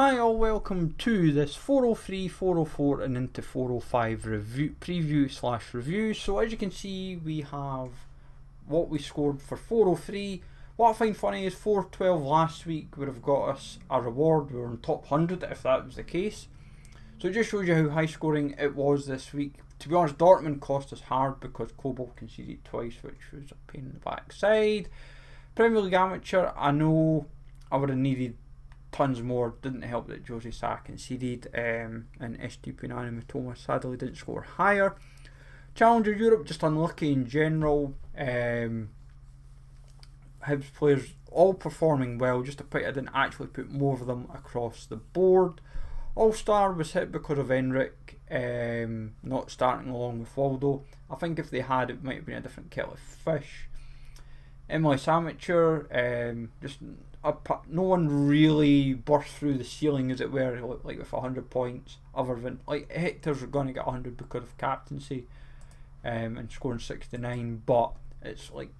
Hi all, welcome to this 403, 404 and into 405 preview/review. So as you can see, we have what we scored for 403. What I find funny is 412 last week would have got us a reward. We were in top 100 if that was the case. So it just shows you how high scoring it was this week. To be honest, Dortmund cost us hard because Cobalt conceded twice, which was a pain in the backside. Premier League Amateur, I know I would have needed tons more. Didn't help that Jose Sa conceded, and Estupinani Matoma sadly didn't score higher. Challenger Europe, just unlucky in general. Hibs players all performing well, just a pity I didn't actually put more of them across the board. All-Star was hit because of Enric not starting along with Waldo. I think if they had, it might have been a different kettle of fish. MLS Amateur, no one really burst through the ceiling, as it were, like with 100 points, other than like Hector's going to get 100 because of captaincy and scoring 69, but it's like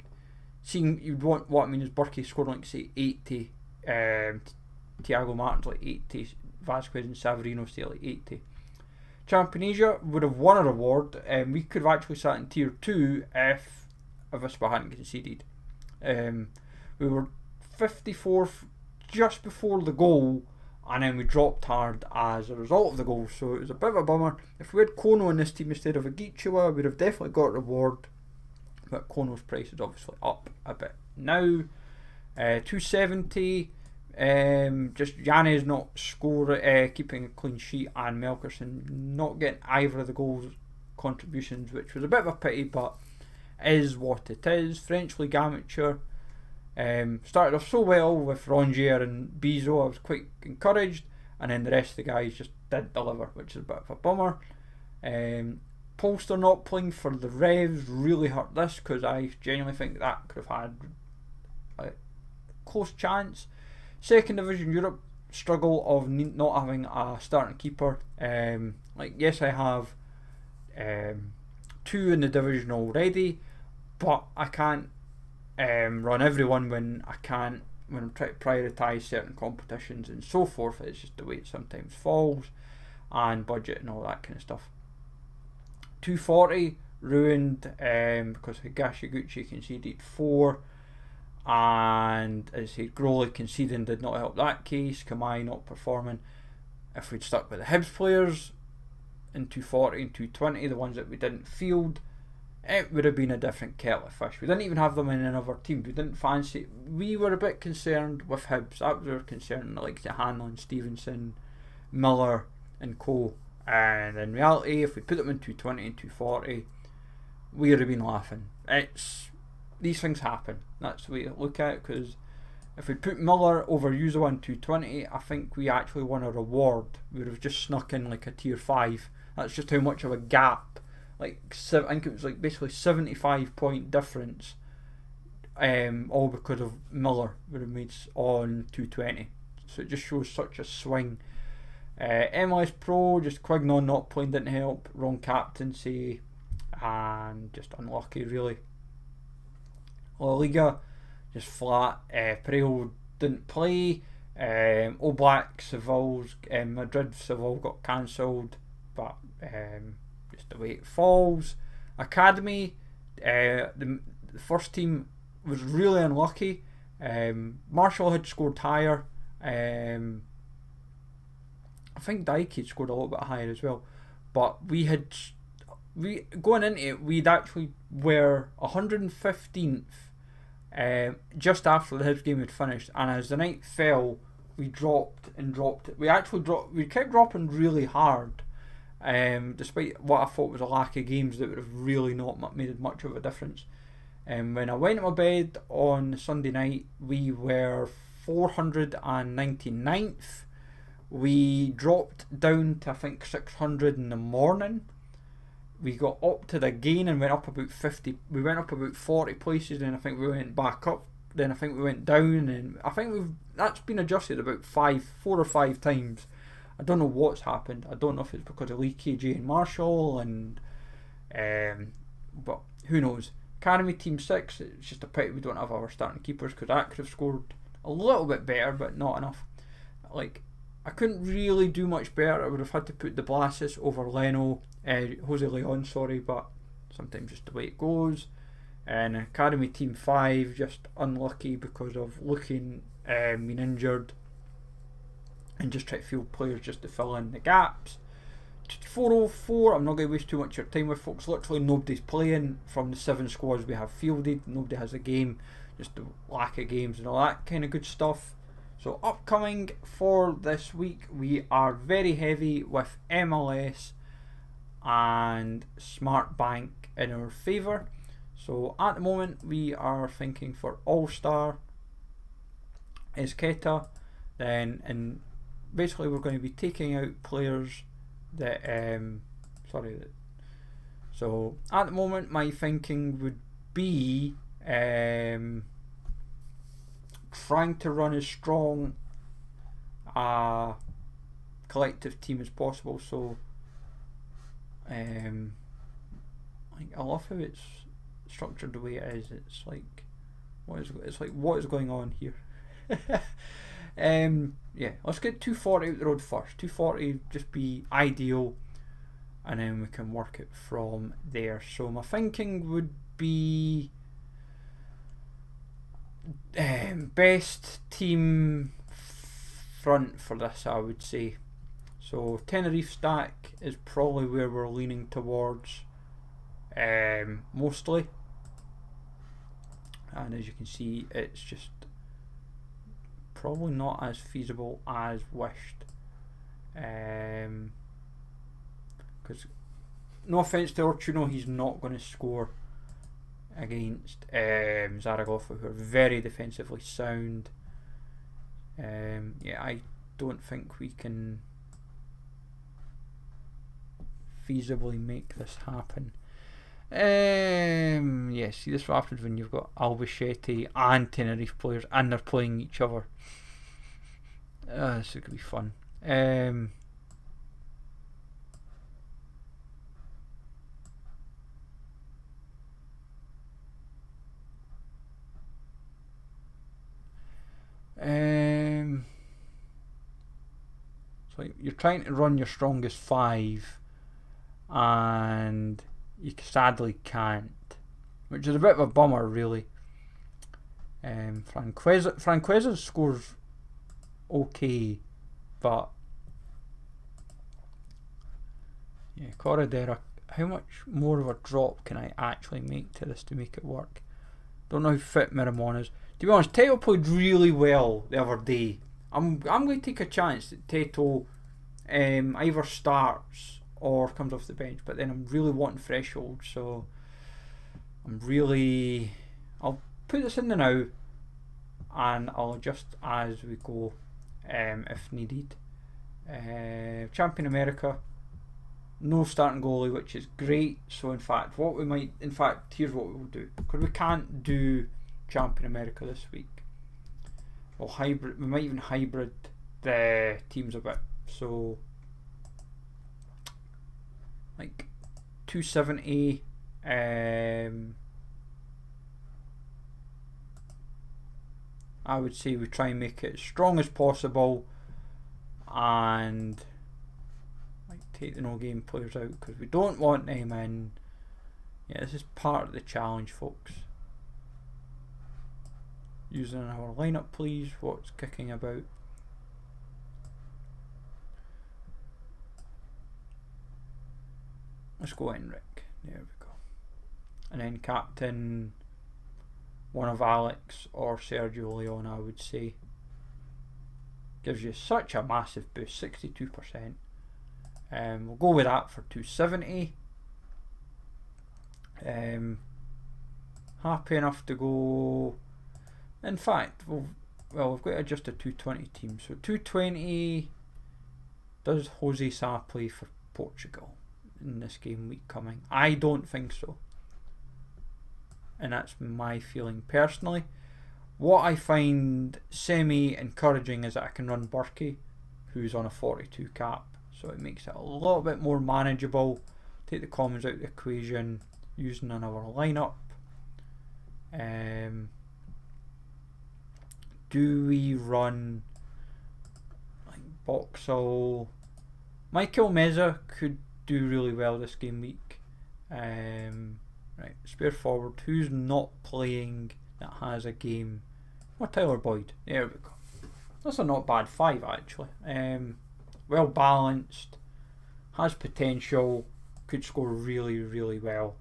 seeing what I mean is Burkey scoring like say 80, Thiago Martin's like 80, Vasquez and Savarino stay like 80. Champion Asia would have won a reward, and we could have actually sat in tier 2 if Avispa hadn't conceded. We were 54th just before the goal, and then we dropped hard as a result of the goal, so it was a bit of a bummer. If we had Kono in this team instead of Agichua, we'd have definitely got a reward, but Kono's price is obviously up a bit now. 270, just Yanez not keeping a clean sheet, and Melkerson not getting either of the goals contributions, which was a bit of a pity, but is what it is. French League Amateur, started off so well with Rongier and Bizot, I was quite encouraged, and then the rest of the guys just didn't deliver, which is a bit of a bummer. Polster not playing for the Revs really hurt this, because I genuinely think that could have had a close chance. Second Division Europe, struggle of not having a starting keeper. Yes, I have 2 in the division already, but I can't run everyone when I'm trying to prioritise certain competitions and so forth. It's just the way it sometimes falls, and budget and all that kind of stuff. 240 ruined because Higashiguchi conceded 4, and as I said, Growley conceding did not help that case. Kamai not performing. If we'd stuck with the Hibs players in 240 and 220, the ones that we didn't field, it would have been a different kettle of fish. We didn't even have them in another team. We didn't fancy. We were a bit concerned with Hibs. That was our concern, like the Hanlon, Stevenson, Miller and co. And in reality, if we put them in 220 and 240, we would have been laughing. These things happen. That's the way to look at it, because if we put Miller over Yuzo in 220, I think we actually won a reward. We would have just snuck in like a tier 5. That's just how much of a gap. I think it was like basically 75 point difference, all because of Miller would have made on 220. So it just shows such a swing. MLS Pro, just Quignon not playing didn't help, wrong captaincy, and just unlucky really. La Liga, just flat. Parejo didn't play. Oblak, Seville's, Madrid Seville got cancelled, but just the way it falls. Academy, the first team was really unlucky. Marshall had scored higher. I think Dyke had scored a little bit higher as well, but we going into it, we'd actually were 115th just after the Hibs game had finished, and as the night fell, we dropped. We kept dropping really hard, despite what I thought was a lack of games that would have really not made much of a difference. When I went to my bed on Sunday night, we were 499th. We dropped down to I think 600 in the morning. We got opted again and went up about 50. We went up about 40 places, and I think we went back up. Then I think we went down, and I think that's been adjusted about 4 or 5 times. I don't know what's happened. I don't know if it's because of Lee KJ and Marshall, but who knows. Academy Team 6, it's just a pity we don't have our starting keepers, because that could have scored a little bit better, but not enough. I couldn't really do much better. I would have had to put the Blasis over Jose Leon, sorry, but sometimes just the way it goes. And Academy Team 5, just unlucky because of looking being injured and just try to field players just to fill in the gaps. 404, I'm not going to waste too much of your time with, folks. Literally nobody's playing from the 7 squads we have fielded. Nobody has a game, just the lack of games and all that kind of good stuff. So upcoming for this week, we are very heavy with MLS and Smart Bank in our favour. So at the moment we are thinking for All-Star Esqueta, then, and basically we're going to be taking out players that so at the moment my thinking would be trying to run as strong a collective team as possible. So I love how it's structured the way it is. It's like what is going on here? Yeah, let's get 240 out the road first. 240 just be ideal, and then we can work it from there. So my thinking would be best team front for this, I would say. So Tenerife stack is probably where we're leaning towards mostly, and as you can see, it's just probably not as feasible as wished, because no offence to Ortuno, he's not going to score against Zaragoza, who are very defensively sound. Yeah, I don't think we can feasibly make this happen. Yeah, see, this is what happens when you've got Albacete and Tenerife players and they're playing each other. This could be fun. So you're trying to run your strongest 5 and you sadly can't, which is a bit of a bummer, really. Franqueza scores okay, but yeah, Corredera, how much more of a drop can I actually make to this to make it work? Don't know how fit Miramon is. To be honest, Teto played really well the other day. I'm going to take a chance that Teto either starts or comes off the bench, but then I'm really wanting threshold, so I'll put this in the now and I'll adjust as we go if needed. Champion America, no starting goalie, which is great. So here's what we'll do, because we can't do Champion America this week. We might even hybrid the teams a bit, so like 270. I would say we try and make it as strong as possible and like take the no game players out, because we don't want them in. Yeah, this is part of the challenge, folks. Using our lineup, please. What's kicking about? Let's go Enric. There we go. And then captain, one of Alex or Sergio Leon, I would say. Gives you such a massive boost, 62%. We'll go with that for 270. Happy enough to go. In fact, we've got to adjust a 220 team. So 220. Does Jose Sa play for Portugal in this game week coming? I don't think so, and that's my feeling personally. What I find semi-encouraging is that I can run Burkey, who's on a 42 cap, so it makes it a little bit more manageable. Take the commons out of the equation using another lineup. Do we run like Boxall. Michael Meza could do really well this game week. Right, spare forward. Who's not playing that has a game? Oh, Tyler Boyd. There we go. That's a not bad 5 actually. Well balanced, has potential, could score really, really well.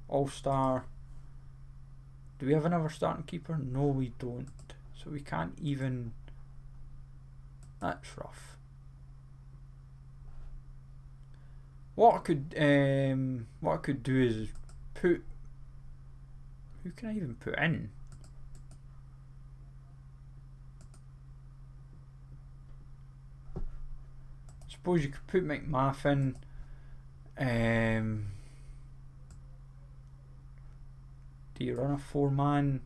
All-star. Do we have another starting keeper? No, we don't. So we can't even. That's rough. What I could do is put. Who can I even put in? Suppose you could put McMaffin. Do you run a 4-man?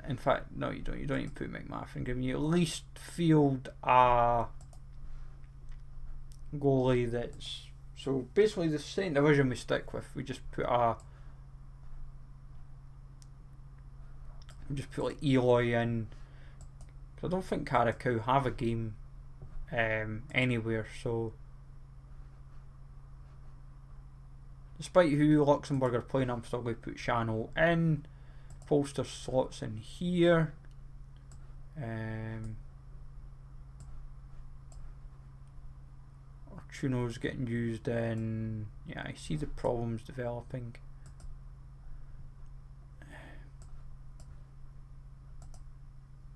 In fact, no, you don't. You don't even put McMaffin. Give me at least field a goalie that's. So basically, the same division we stick with. We just put like Eloy in. Cause I don't think Carrick have a game anywhere. So despite who Luxembourg are playing, I'm still going to put Shano in. Polster slots in here. Artuno's getting used in. Yeah, I see the problems developing.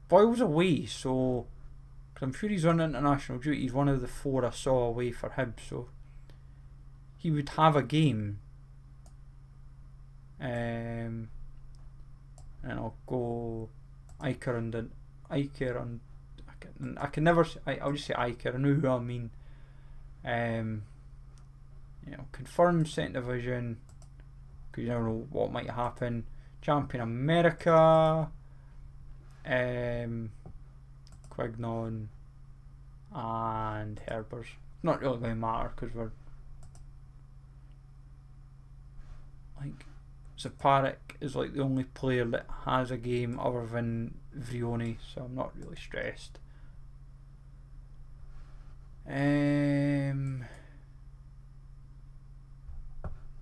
Boyle's away, so cause I'm sure he's on international duty. He's one of the 4 I saw away for him, so he would have a game. And I'll go Iker and then Iker and I can never. I'll just say Iker. I know who I mean. Confirm second division because you never know what might happen. Champion America. Quignon and Herbers. Not really going to matter because we're like Zaparik is like the only player that has a game other than Vrioni, so I'm not really stressed. I'd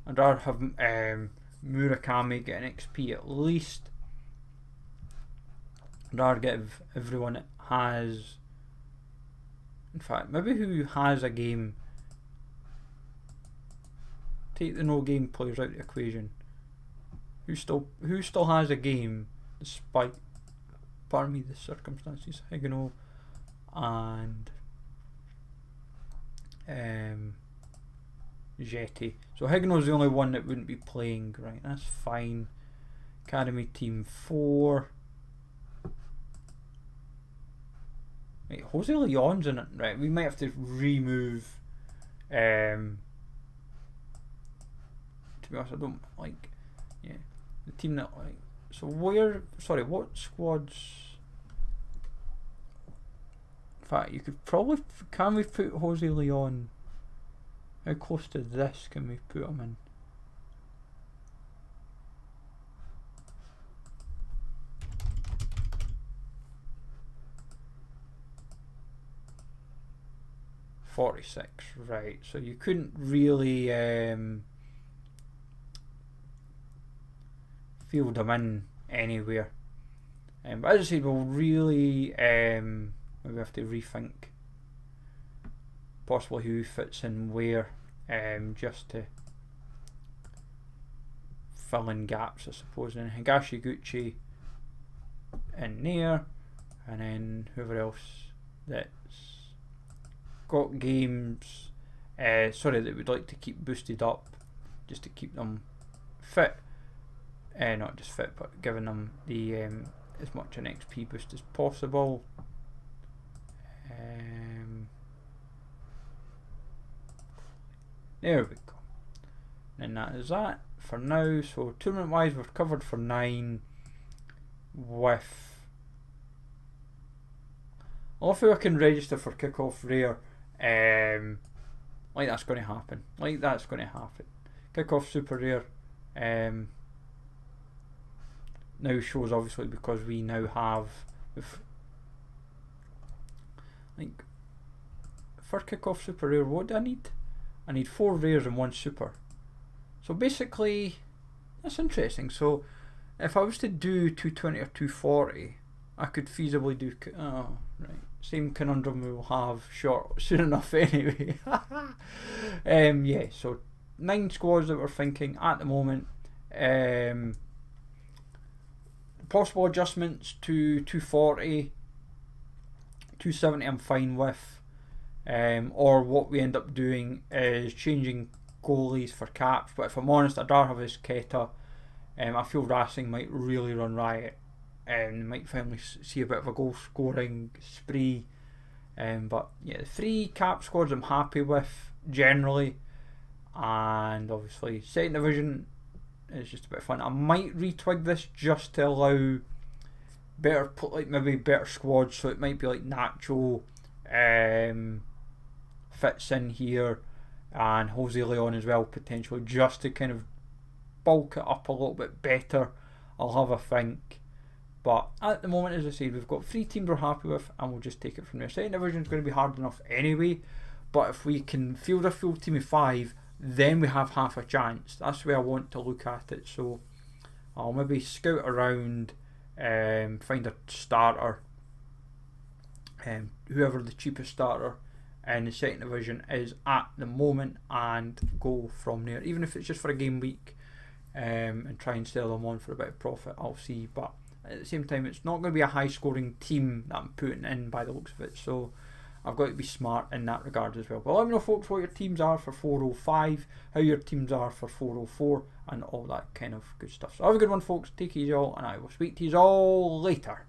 rather have Murakami get an XP at least. I'd rather give everyone that has. In fact, maybe who has a game. Take the no game players out of the equation. Who still has a game despite, pardon me, the circumstances. Higino and Jetty. So Higino's the only one that wouldn't be playing. Right, that's fine. Academy team 4. Right, Jose Leon's in it. Right, we might have to remove. To be honest, I don't like. Yeah, the team that like. So where? Sorry, what squads? In fact, you could probably. Can we put Jose Leon? How close to this can we put him in? $46, right? So you couldn't really field him in anywhere. But as I said, we'll really maybe have to rethink possibly who fits in where, just to fill in gaps, I suppose. And Higashiguchi in there, and then whoever else that's got games, that would like to keep boosted up, just to keep them fit. Not just fit, but giving them the as much an XP boost as possible. There we go. And that is that for now. So tournament wise, we're covered for 9 with. Hopefully I can register for kickoff rare. Like that's going to happen. Kickoff super rare. now shows, obviously, because we now have, like, for kickoff super rare, what do I need? I need 4 rares and 1 super. So basically, that's interesting. So if I was to do 220 or 240, I could feasibly do, oh, right, same conundrum we will have soon enough anyway. Yeah, so 9 squads that we're thinking at the moment. Possible adjustments to 240, 270 I'm fine with. Or what we end up doing is changing goalies for caps. But if I'm honest, I'd rather have this Keta. I feel Racing might really run riot and might finally see a bit of a goal scoring spree. But yeah, the 3 cap squads I'm happy with generally, and obviously second division is just a bit of fun. I might retwig this just to allow better, like maybe better squads. So it might be like Nacho fits in here, and Jose Leon as well potentially, just to kind of bulk it up a little bit better. I'll have a think. But at the moment, as I said, we've got 3 teams we're happy with, and we'll just take it from there. Second division is going to be hard enough anyway, but if we can field a full team of 5, then we have half a chance. That's the way I want to look at it. So I'll maybe scout around, find a starter, whoever the cheapest starter in the second division is at the moment, and go from there. Even if it's just for a game week, and try and sell them on for a bit of profit, I'll see. But at the same time, it's not going to be a high scoring team that I'm putting in by the looks of it, so I've got to be smart in that regard as well. But let me know, folks, what your teams are for 405, how your teams are for 404, and all that kind of good stuff. So have a good one, folks. Take it easy all, and I will speak to you all later.